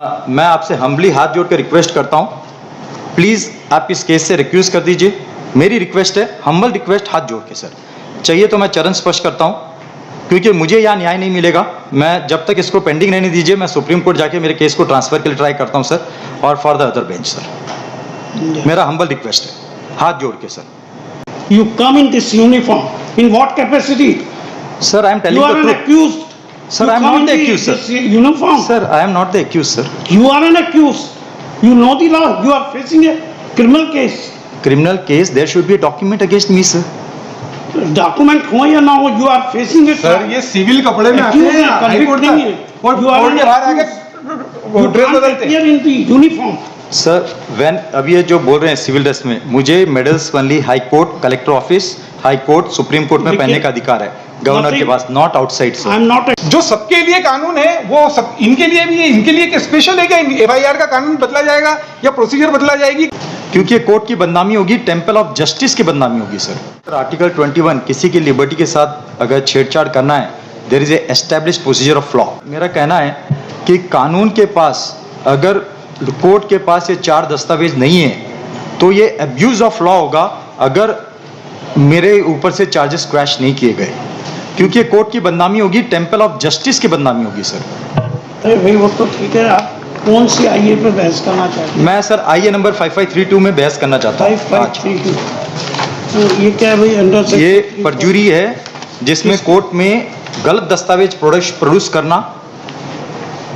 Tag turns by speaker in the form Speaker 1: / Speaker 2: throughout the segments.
Speaker 1: मैं आपसे हम्बली हाथ जोड़ कर रिक्वेस्ट करता हूं, प्लीज़ आप इस केस से रिक्यूज कर दीजिए। मेरी रिक्वेस्ट है, हम्बल रिक्वेस्ट हाथ जोड़ के सर। चाहिए तो मैं चरण स्पर्श करता हूं, क्योंकि मुझे यहाँ न्याय नहीं मिलेगा। मैं जब तक इसको पेंडिंग रहने दीजिए, मैं सुप्रीम कोर्ट जाके मेरे केस को ट्रांसफर के लिए ट्राई करता हूं सर, और for the other bench sir. मेरा हम्बल रिक्वेस्ट है हाथ जोड़ के sir.
Speaker 2: You come in this uniform. In what capacity?
Speaker 1: Sir, I am telling
Speaker 2: You are
Speaker 1: the
Speaker 2: an
Speaker 1: truth.
Speaker 2: accused.
Speaker 1: Sir,
Speaker 2: You
Speaker 1: I am
Speaker 2: come
Speaker 1: not
Speaker 2: in
Speaker 1: the accused, sir.
Speaker 2: this uniform.
Speaker 1: Sir, I am not the accused, sir.
Speaker 2: You are an accused. You know the law. You are facing a criminal case.
Speaker 1: Criminal case, there should be a document against me, sir.
Speaker 2: Document हो या ना हो, you are facing it.
Speaker 3: Sir ये civil कपड़े में आते हैं high court
Speaker 2: नहीं है.
Speaker 3: और
Speaker 2: You are
Speaker 3: कोर्ट
Speaker 2: an
Speaker 3: के बाहर आके
Speaker 2: accused.
Speaker 3: वो
Speaker 2: You
Speaker 3: ड्रेस
Speaker 2: can't
Speaker 3: बदलते हैं।
Speaker 2: appear in the uniform.
Speaker 1: Sir अब ये जो बोल रहे हैं सिविल ड्रेस में, मुझे medals only high court, collector office, high court, supreme court में
Speaker 2: देखिए,
Speaker 1: पहनने का अधिकार है गवर्नर के पास, नॉट आउटसाइड
Speaker 2: I
Speaker 1: सर।
Speaker 2: am not a.
Speaker 3: जो सबके लिए कानून है वो सब इनके लिए भी है। इनके लिए क्या स्पेशल है क्या? एफआईआर का कानून बदला जाएगा या प्रोसीजर बदला जाएगी?
Speaker 1: क्योंकि कोर्ट की बदनामी होगी, टेम्पल ऑफ जस्टिस की बदनामी होगी सर। आर्टिकल 21 किसी की लिबर्टी के साथ अगर छेड़छाड़ करना है, there is a established procedure of law. मेरा कहना है कि कानून के पास अगर कोर्ट के पास ये 4 दस्तावेज नहीं है तो ये अब्यूज ऑफ लॉ होगा अगर मेरे ऊपर से चार्जेस क्रैश नहीं किए गए, क्योंकि कोर्ट की बदनामी होगी, टेम्पल ऑफ जस्टिस की बदनामी होगी सर।
Speaker 2: अरे भाई वो तो ठीक है, आप कौन सी आईए पे बहस करना चाहते हैं?
Speaker 1: मैं सर आईए नंबर 5532 में बहस करना चाहता हूँ।
Speaker 2: 5532 ये क्या है भाई? अंडर
Speaker 1: ये परजुरी है जिसमें कोर्ट में गलत दस्तावेज प्रोड्यूस करना,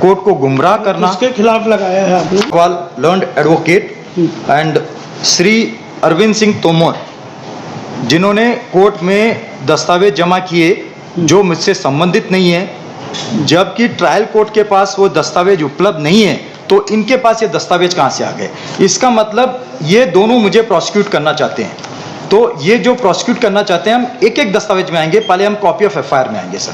Speaker 1: कोर्ट को गुमराह करना।
Speaker 2: किसके खिलाफ लगाया है आपने?
Speaker 1: Learned advocate and Shri Arvind Singh Tomar, जिन्होंने कोर्ट में दस्तावेज जमा किए जो मुझसे संबंधित नहीं है, जबकि ट्रायल कोर्ट के पास वो दस्तावेज उपलब्ध नहीं है, तो इनके पास ये दस्तावेज कहाँ से आ गए? इसका मतलब ये दोनों मुझे प्रोसिक्यूट करना चाहते हैं। तो ये जो प्रोसिक्यूट करना चाहते हैं, हम एक एक दस्तावेज में आएंगे, पहले हम कॉपी ऑफ एफआईआर में आएंगे सर,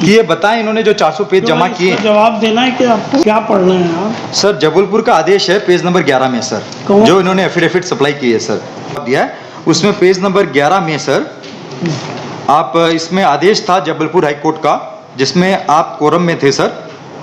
Speaker 1: कि ये बताएं इन्होंने जो 400 पेज जमा किए।
Speaker 2: जवाब देना है कि आपको क्या पढ़ना है आप?
Speaker 1: सर जबलपुर का आदेश है पेज नंबर 11 में सर, जो इन्होंने एफिडेविट सप्लाई की है सर, दिया है उसमें पेज नंबर 11 में सर, आप इसमें आदेश था जबलपुर हाई कोर्ट का, जिसमें आप कोरम में थे सर,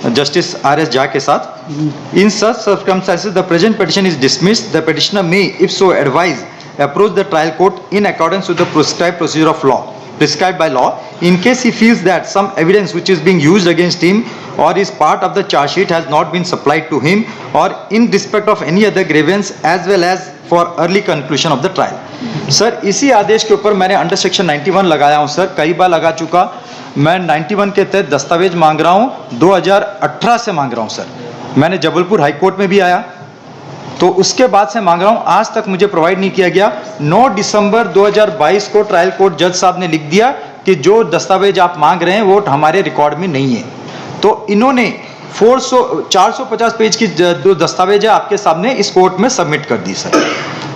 Speaker 1: जस्टिस आर.एस. झा के साथ। In such circumstances the present petition is dismissed, the petitioner may if so advise approach the trial court in accordance with the prescribed procedure of law prescribed by law in case he feels that some evidence which is being used against him or is part of the charge sheet has not been supplied to him, or in respect of any other grievance as well as for early conclusion of the trial। Sir इसी आदेश के ऊपर मैंने under section 91 लगाया हूँ sir, कई बार लगा चुका। मैं 91 के तहत दस्तावेज मांग रहा हूँ, 2018 से मांग रहा हूँ सर। मैंने जबलपुर हाई कोर्ट में भी आया तो उसके बाद से मांग रहा हूं, आज तक मुझे प्रोवाइड नहीं किया गया। 9 दिसंबर 2022 को ट्रायल कोर्ट जज साहब ने लिख दिया कि जो दस्तावेज आप मांग रहे हैं वो हमारे रिकॉर्ड में नहीं है। तो इन्होंने 450 पेज की जो दस्तावेज है आपके सामने इस कोर्ट में सबमिट कर दी सर।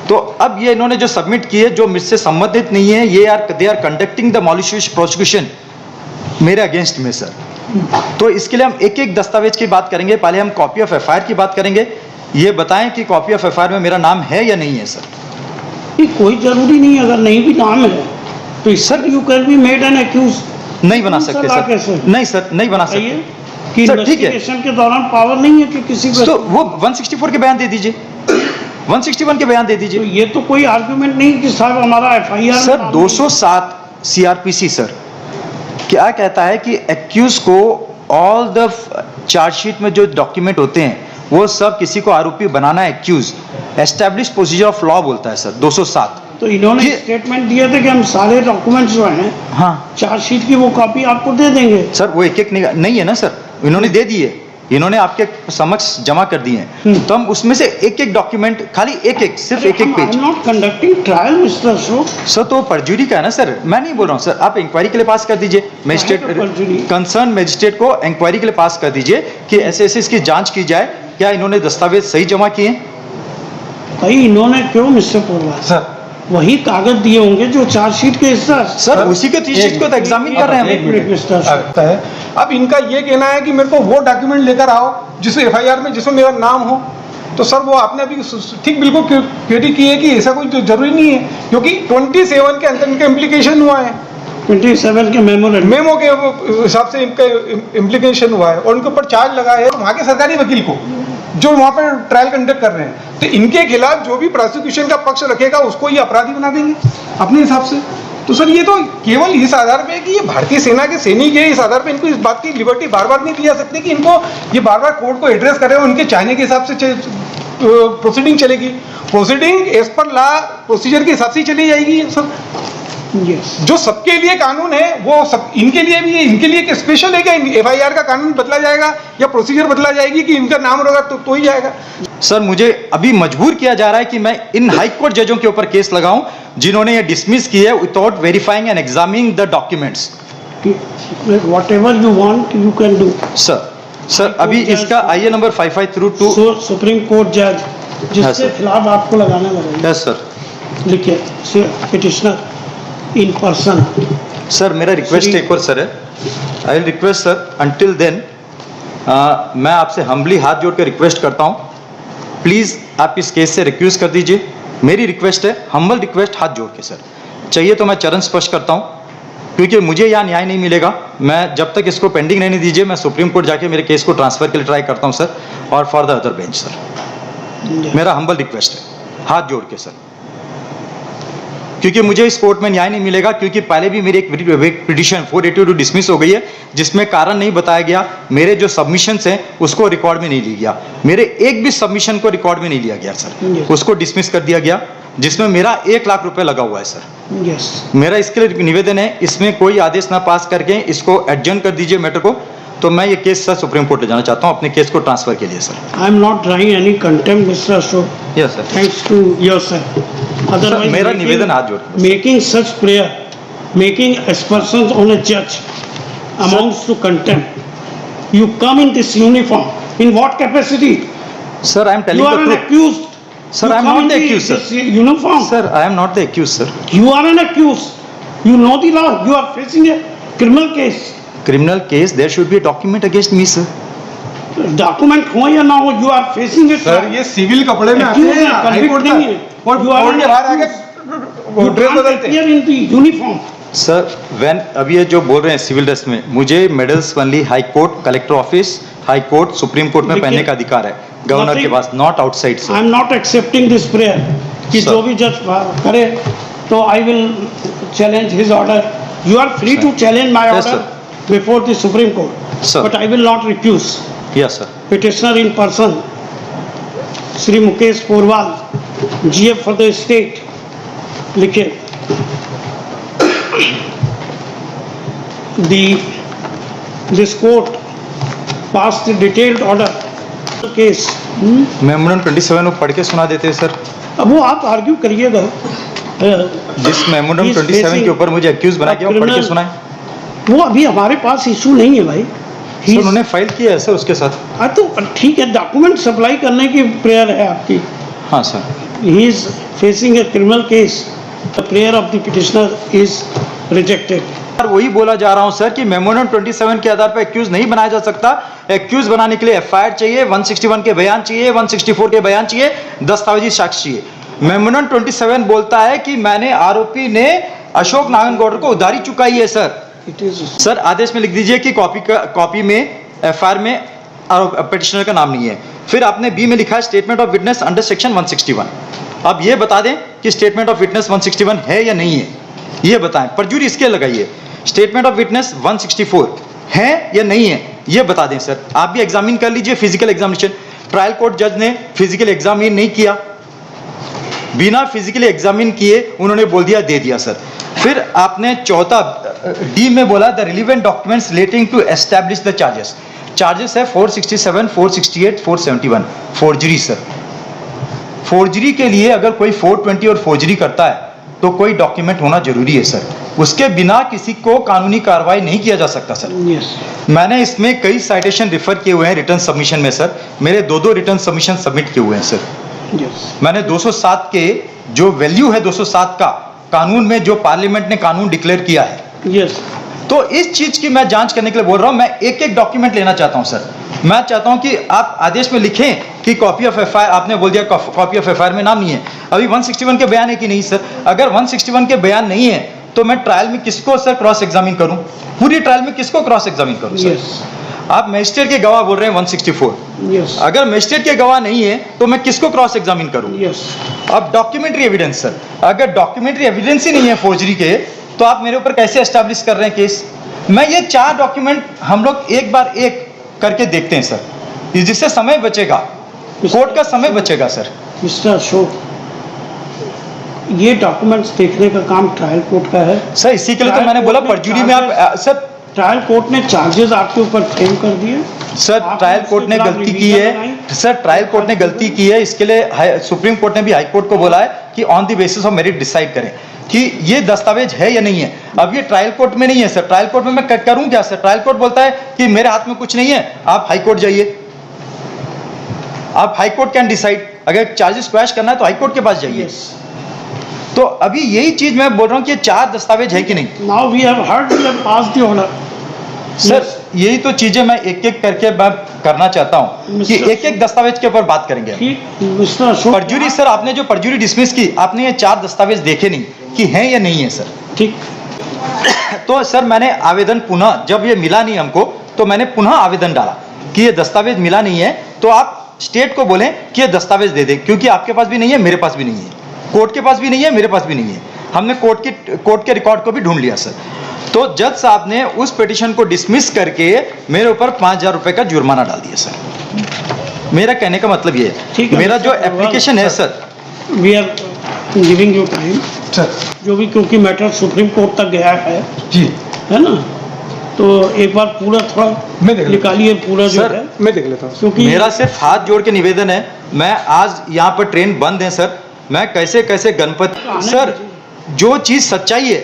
Speaker 1: तो अब ये इन्होंने जो सबमिट किए जो मुझसे संबंधित नहीं है, ये they are conducting the malicious prosecution मेरे अगेंस्ट में सर। तो इसके लिए हम एक एक दस्तावेज की बात करेंगे, पहले हम कॉपी ऑफ एफआईआर की बात करेंगे। ये बताएं कि कॉपी ऑफ एफआईआर में मेरा नाम है या नहीं है सर?
Speaker 2: ये कोई जरूरी नहीं, अगर नहीं भी नाम है तो sir you can be made an accused.
Speaker 1: नहीं बना सकते सर, नहीं सर, नहीं बना सकते
Speaker 2: कि
Speaker 1: सर, ठीक है।
Speaker 2: इन्वेस्टिगेशन के दौरान पावर नहीं है कि किसी को।
Speaker 1: तो वो 164 के बयान दे दीजिए, 161 के बयान दे
Speaker 2: तो
Speaker 1: दीजिए।
Speaker 2: ये तो कोई आर्गुमेंट नहीं कि साहब हमारा एफआईआर
Speaker 1: सर 207 सीआरपीसी सर क्या कहता है कि एक्यूज को ऑल द चार्जशीट में जो डॉक्यूमेंट होते हैं वो सब किसी को आरोपी बनाना है, accused established procedure of law बोलता है सर 207।
Speaker 2: तो इन्होंने स्टेटमेंट दिया था कि हम सारे डॉक्यूमेंट्स जो हैं,
Speaker 1: हाँ
Speaker 2: चार्जशीट की वो कॉपी आपको दे देंगे।
Speaker 1: सर वो एक एक नहीं है ना सर, इन्होंने दे दिए, इन्होंने आपके समक्ष जमा कर दिए हैं। तो हम उसमें से एक एक डॉक्यूमेंट, खाली एक एक, सिर्फ एक एक page.
Speaker 2: Not conducting trial mister Ashok.
Speaker 1: Sir तो परजुरी का है ना सर, मैं नहीं बोल रहा हूँ सर। आप इंक्वायरी के लिए पास कर दीजिए, मजिस्ट्रेट कंसर्न मजिस्ट्रेट को इंक्वायरी के लिए पास कर दीजिए कि ऐसे ऐसे इसकी जांच की जाए, क्या इन्होंने दस्तावेज सही जमा किए।
Speaker 2: भाई इन्होंने क्यों मिस्टर पोलवाल
Speaker 3: सर
Speaker 2: वही कागज दिए होंगे जो चार्जशीट के हिस्सा।
Speaker 1: सर उसी के चीज को तो एग्जामिन कर रहे हैं हम।
Speaker 2: मिस्टर अशोक
Speaker 3: है। अब इनका ये कहना है कि मेरे को वो डॉक्यूमेंट लेकर आओ जिसमें एफआईआर में जिसमें मेरा नाम हो। तो सर वो आपने अभी ठीक बिल्कुल क्लियर की है कि ऐसा कोई जरूरी नहीं है, क्योंकि 27 के अंदर इनका इम्प्लीकेशन हुआ है।
Speaker 2: 27 के मेमोरेंडम
Speaker 3: मेमो के हिसाब से इनका इम्प्लीकेशन हुआ है और उनके ऊपर चार्ज लगा है वहाँ के सरकारी वकील को, जो वहाँ पर ट्रायल कंडक्ट कर रहे हैं। तो इनके खिलाफ जो भी प्रोसिक्यूशन का पक्ष रखेगा उसको ये अपराधी बना देंगे अपने हिसाब से। तो सर ये तो केवल इस आधार पे कि ये भारतीय सेना के सैनिक है, इस आधार पे इनको इस बात की लिबर्टी बार बार नहीं दी जा सकती कि इनको ये बार बार कोर्ट को एड्रेस करे और उनके चाहने के हिसाब से प्रोसीडिंग चलेगी। Proceeding as per law procedure के हिसाब से ही चली जाएगी सर।
Speaker 2: यस
Speaker 3: जो सबके लिए कानून है वो सब इनके लिए भी है। इनके लिए एक स्पेशल है कि FIR का कानून बदला जाएगा या प्रोसीजर बदला जाएगी कि इनका नाम होगा तो ही जाएगा।
Speaker 1: सर मुझे अभी मजबूर किया जा रहा है कि मैं इन हाई कोर्ट जजों के ऊपर केस लगाऊं जिन्होंने ये डिसमिस की है without verifying and examining the documents.
Speaker 2: whatever you want you can do।
Speaker 1: Sir अभी इसका IA number 5532
Speaker 2: so Supreme Court जज
Speaker 1: हाँ,
Speaker 2: जिसके
Speaker 1: सर।
Speaker 2: खिलाफ आपको लगाना लगा
Speaker 1: यस सर।
Speaker 2: लिखिए पिटिशनर इन पर्सन।
Speaker 1: सर मेरा रिक्वेस्ट एक और सर है, I will request sir until then मैं आपसे हम्बली हाथ जोड़ कर रिक्वेस्ट करता हूँ, प्लीज़ आप इस केस से रिक्यूज कर दीजिए। मेरी रिक्वेस्ट है, हम्बल रिक्वेस्ट हाथ जोड़ के सर। चाहिए तो मैं चरण स्पर्श करता हूँ क्योंकि मुझे यहाँ न्याय नहीं मिलेगा। मैं जब तक इसको पेंडिंग रहने दीजिए, मैं सुप्रीम कोर्ट जाके मेरे केस को ट्रांसफर के लिए ट्राई करता हूँ सर, और for the other bench sir. मेरा हम्बल रिक्वेस्ट है हाथ जोड़ के सर, क्योंकि मुझे इस कोर्ट में न्याय नहीं मिलेगा। क्योंकि पहले भी मेरी एक पिटीशन 482 डिसमिस हो गई है जिसमें कारण नहीं बताया गया। मेरे जो सबमिशंस हैं उसको रिकॉर्ड में नहीं लिया गया, मेरे एक भी सबमिशन को रिकॉर्ड में नहीं लिया गया सर, उसको डिसमिस कर दिया गया जिसमें मेरा 1 लाख रुपए लगा हुआ है सर।
Speaker 2: यस
Speaker 1: मेरा इसके लिए निवेदन है, इसमें कोई आदेश ना पास करके इसको एडजर्न कर दीजिए मैटर को। तो मैं ये केस सर सुप्रीम कोर्ट ले जाना चाहता हूँ अपने केस को ट्रांसफर के लिए sir.
Speaker 2: I am not drawing any contempt mister Ashok.
Speaker 1: Yes sir.
Speaker 2: Thanks to yourself. Otherwise
Speaker 1: मेरा निवेदन हाथ जोड़ के।
Speaker 2: Making such prayer, making aspersions on a judge amounts to contempt. You come in this uniform. In what capacity?
Speaker 1: Sir, I am telling
Speaker 2: You are
Speaker 1: the
Speaker 2: an
Speaker 1: truth.
Speaker 2: accused.
Speaker 1: Sir,
Speaker 2: You
Speaker 1: I am
Speaker 2: come
Speaker 1: not
Speaker 2: in
Speaker 1: the accused, sir.
Speaker 2: this uniform.
Speaker 1: Sir, I am not the accused, sir.
Speaker 2: You are an accused. You know the law. You are facing a criminal case.
Speaker 1: Criminal case, there should be a document against me, sir.
Speaker 2: Document हो या ना हो, you are facing it.
Speaker 3: Sir ये civil कपड़े में आते हैं high court तक और कोर्ट के बाहर आके वो ड्रेस बदलते हैं।
Speaker 2: In the uniform.
Speaker 1: Sir when अभी ये जो बोल रहे हैं सिविल ड्रेस में, मुझे medals only high court, collector office, high court, supreme court में
Speaker 2: देखिए,
Speaker 1: पहनने का अधिकार है गवर्नर के पास, not outside
Speaker 2: I
Speaker 1: sir.
Speaker 2: Am not accepting this prayer कि
Speaker 1: Sir.
Speaker 2: जो भी जज करे तो I will challenge his order. You are free
Speaker 1: Sir.
Speaker 2: To challenge my
Speaker 1: Yes,
Speaker 2: order before the supreme court,
Speaker 1: Sir.
Speaker 2: But I will not refuse.
Speaker 1: Yes sir.
Speaker 2: Petitioner in person Shri Mukesh Porwal, GF for the state. लिखिए this court pass the detailed order case.
Speaker 1: Memorandum 27 को पढ़ के सुना देते हैं sir.
Speaker 2: अब वो आप आर्ग्यू करिएगा।
Speaker 1: जिस मेमोरेंडम 27 के ऊपर मुझे अक्यूज बना के वो पढ़ के सुनाए।
Speaker 2: वो अभी हमारे पास इशू नहीं है भाई।
Speaker 1: सर उन्होंने फाइल किया है सर उसके साथ।
Speaker 2: हाँ तो ठीक है, डॉक्यूमेंट सप्लाई करने की प्रेयर है आपकी।
Speaker 1: हाँ sir.
Speaker 2: He is facing a criminal case, the prayer of the petitioner is rejected.
Speaker 1: Sir वही बोला जा रहा हूं सर कि मेमोरेंडम 27 के आधार पर एक्यूज नहीं बनाया जा सकता। एक्यूज बनाने के लिए FIR चाहिए, 161 के बयान चाहिए, 164 के बयान चाहिए, दस्तावेजी साक्ष्य चाहिए। मेमोरेंडम 27 बोलता है कि मैंने आरोपी ने अशोक नारायणगौड़ को उधारी चुकाई है सर।
Speaker 2: इट इज
Speaker 1: सर आदेश में लिख दीजिए कि कॉपी में FIR में पिटिशनर का नाम नहीं है। फिर आपने B में लिखा है statement of witness under section 161। अब ये बता दें कि स्टेटमेंट ऑफ विटनेस 161 है या नहीं है, ये बताएं। परजूरी इसके लगाइए। स्टेटमेंट ऑफ विटनेस 164 है या नहीं है, ये बता दें सर। आप भी एग्जामिन कर लीजिए, फिजिकल एग्जामिनेशन। ट्रायल कोर्ट जज ने फिजिकल एग्जामिन नहीं किया, बिना फिजिकली एग्जामिन किए उन्होंने बोल दिया दे दिया सर। फिर आपने चौथा D में बोला the relevant documents relating to establish the charges. Charges है 467, 468, 471 फोर्जरी सर। फोर्जरी के लिए अगर कोई 420 और फोर्जरी करता है तो कोई डॉक्यूमेंट होना जरूरी है सर, उसके बिना किसी को कानूनी कार्रवाई नहीं किया जा सकता सर।
Speaker 2: यस
Speaker 1: मैंने इसमें कई साइटेशन रिफर किए हुए हैं रिटर्न सबमिशन में सर। मेरे 2 रिटर्न सबमिशन सबमिट किए हुए हैं सर।
Speaker 2: यस
Speaker 1: मैंने 207 के जो वैल्यू है 207 का कानून में जो पार्लियामेंट ने कानून डिक्लेयर किया है,
Speaker 2: यस
Speaker 1: तो इस चीज की मैं जांच करने के लिए बोल रहा हूं। मैं एक एक डॉक्यूमेंट लेना चाहता हूं सर। मैं चाहता हूं कि आप आदेश में लिखें कि कॉपी ऑफ FIR, आपने बोल दिया कॉपी ऑफ FIR में नाम नहीं है। अभी 161 के बयान है कि नहीं सर? अगर 161 के बयान नहीं है तो मैं ट्रायल में किसको सर क्रॉस एग्जामिन करूं? पूरी ट्रायल में किसको क्रॉस एग्जामिन करूं सर?
Speaker 2: Yes.
Speaker 1: आप मजिस्ट्रेट के गवाह बोल रहे हैं 164।
Speaker 2: Yes.
Speaker 1: अगर मजिस्ट्रेट के गवाह नहीं है तो मैं किसको क्रॉस एग्जामिन करूं?
Speaker 2: Yes.
Speaker 1: अब डॉक्यूमेंट्री एविडेंस सर, अगर डॉक्यूमेंट्री एविडेंस ही नहीं है फोर्जरी के, तो आप मेरे ऊपर कैसे एस्टैब्लिश कर रहे हैं केस? मैं ये 4 डॉक्यूमेंट हम लोग एक बार एक करके देखते हैं सर, जिससे समय बचेगा, कोर्ट का समय बचेगा सर।
Speaker 2: मिस्टर अशोक, ये डॉक्यूमेंट्स देखने का काम ट्रायल कोर्ट का है।
Speaker 1: सर इसी के लिए तो मैंने बोला परजुरी में आप सर,
Speaker 2: ट्रायल कोर्ट ने चार्जेस आपके ऊपर फ्रेम कर दिए।
Speaker 1: सर ट्रायल कोर्ट ने गलती की है सर, ट्रायल कोर्ट ने गलती की है, इसके लिए सुप्रीम कोर्ट ने भी हाई कोर्ट को बोला है कि on the basis of merit decide करें कि ये दस्तावेज है या नहीं है। अब ये ट्रायल कोर्ट में नहीं है सर, ट्रायल कोर्ट में मैं करूं क्या सर? ट्रायल कोर्ट बोलता है कि मेरे हाथ में कुछ नहीं है, आप हाई कोर्ट जाइए, आप हाई कोर्ट कैन डिसाइड, अगर चार्जेस क्वैश करना है तो हाई कोर्ट के पास जाइए। तो अभी यही चीज मैं बोल रहा हूं कि ये 4 दस्तावेज है कि नहीं।
Speaker 2: Now we have heard, we have passed the order.
Speaker 1: Sir यही तो चीजें मैं एक एक करके मैं करना चाहता हूं कि एक एक दस्तावेज के ऊपर बात करेंगे।
Speaker 2: ठीक, मिस्टर अशोक,
Speaker 1: परजुरी सर, आपने जो परजुरी डिसमिस की, आपने ये 4 दस्तावेज देखे नहीं कि हैं या नहीं है सर।
Speaker 2: ठीक,
Speaker 1: तो सर मैंने आवेदन पुनः, जब ये मिला नहीं हमको तो मैंने पुनः आवेदन डाला कि ये दस्तावेज मिला नहीं है, तो आप स्टेट को बोलें कि ये दस्तावेज दे दे, क्योंकि आपके पास भी नहीं है, मेरे पास भी नहीं है, कोर्ट के पास भी नहीं है, मेरे पास भी नहीं है। हमने कोर्ट के रिकॉर्ड को भी ढूंढ लिया सर। तो जज साहब ने उस पिटीशन को डिसमिस करके मेरे ऊपर 5000 रुपए का जुर्माना डाल दिया सर। मेरा कहने का मतलब ये
Speaker 2: ठीक
Speaker 1: है,
Speaker 2: है,
Speaker 1: मेरा जो
Speaker 2: सर,
Speaker 1: एप्लीकेशन है sir,
Speaker 2: we are giving you time
Speaker 3: sir
Speaker 2: जो भी, क्योंकि मैटर सुप्रीम कोर्ट तक गया है
Speaker 3: जी,
Speaker 2: ना, तो एक बार पूरा थोड़ा
Speaker 3: मैं देख लेता
Speaker 2: निकालिए पूरा जो
Speaker 1: सर,
Speaker 2: है,
Speaker 3: मैं देख लेता हूँ।
Speaker 2: क्योंकि
Speaker 1: मेरा सिर्फ हाथ जोड़ के निवेदन है, मैं आज यहाँ पर ट्रेन बंद है सर, मैं कैसे कैसे गणपति सर, जो चीज सच्चाई है,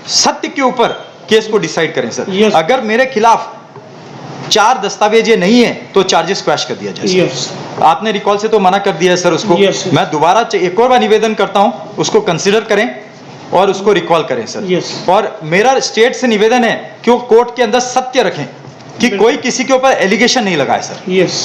Speaker 1: सत्य के ऊपर केस को डिसाइड करें सर।
Speaker 2: Yes.
Speaker 1: अगर मेरे खिलाफ 4 दस्तावेज ये नहीं है तो चार्जेस क्रैश कर दिया जाए सर।
Speaker 2: यस,
Speaker 1: आपने रिकॉल से तो मना कर दिया है सर उसको।
Speaker 2: Yes, yes.
Speaker 1: मैं दोबारा एक और बार निवेदन करता हूं, उसको कंसिडर करें और उसको रिकॉल करें सर।
Speaker 2: Yes.
Speaker 1: और मेरा स्टेट से निवेदन है कि वो कोर्ट के अंदर सत्य रखें कि कोई किसी के ऊपर एलिगेशन नहीं लगाए सर।
Speaker 2: यस,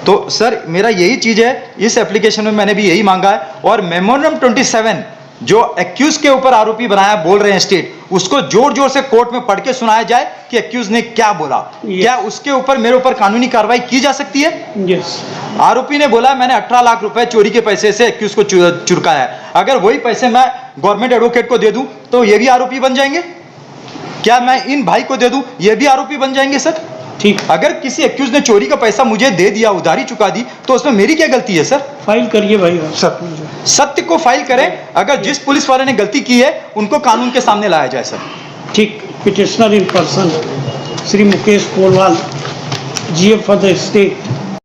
Speaker 1: तो सर मेरा यही चीज है, इस एप्लीकेशन में मैंने भी यही मांगा है। और मेमोरेंडम 27 जो एक्यूज के ऊपर आरोपी बनाया बोल रहे हैं स्टेट, उसको जोर जोर से कोर्ट में पढ़ के सुनाया जाए कि एक्यूज ने क्या बोला।
Speaker 2: Yes.
Speaker 1: क्या उसके ऊपर मेरे ऊपर कानूनी कार्रवाई की जा सकती है?
Speaker 2: यस,
Speaker 1: आरोपी ने बोला मैंने 18 लाख रुपए चोरी के पैसे से एक्यूज को चुरकाया है, अगर वही पैसे मैं गवर्नमेंट एडवोकेट को दे दूं तो ये भी आरोपी बन जाएंगे? क्या मैं इन भाई को दे दूं, ये भी आरोपी बन जाएंगे सर?
Speaker 2: ठीक,
Speaker 1: अगर किसी एक्यूज ने चोरी का पैसा मुझे दे दिया, उधारी चुका दी, तो उसमें मेरी क्या गलती है सर?
Speaker 2: फाइल करिए भाई
Speaker 3: सर
Speaker 1: सत्य को फाइल करें, अगर जिस पुलिस वाले ने गलती की है उनको कानून के सामने लाया जाए सर।
Speaker 2: ठीक, petitioner in person Shri Mukesh Polwal, GF for the state,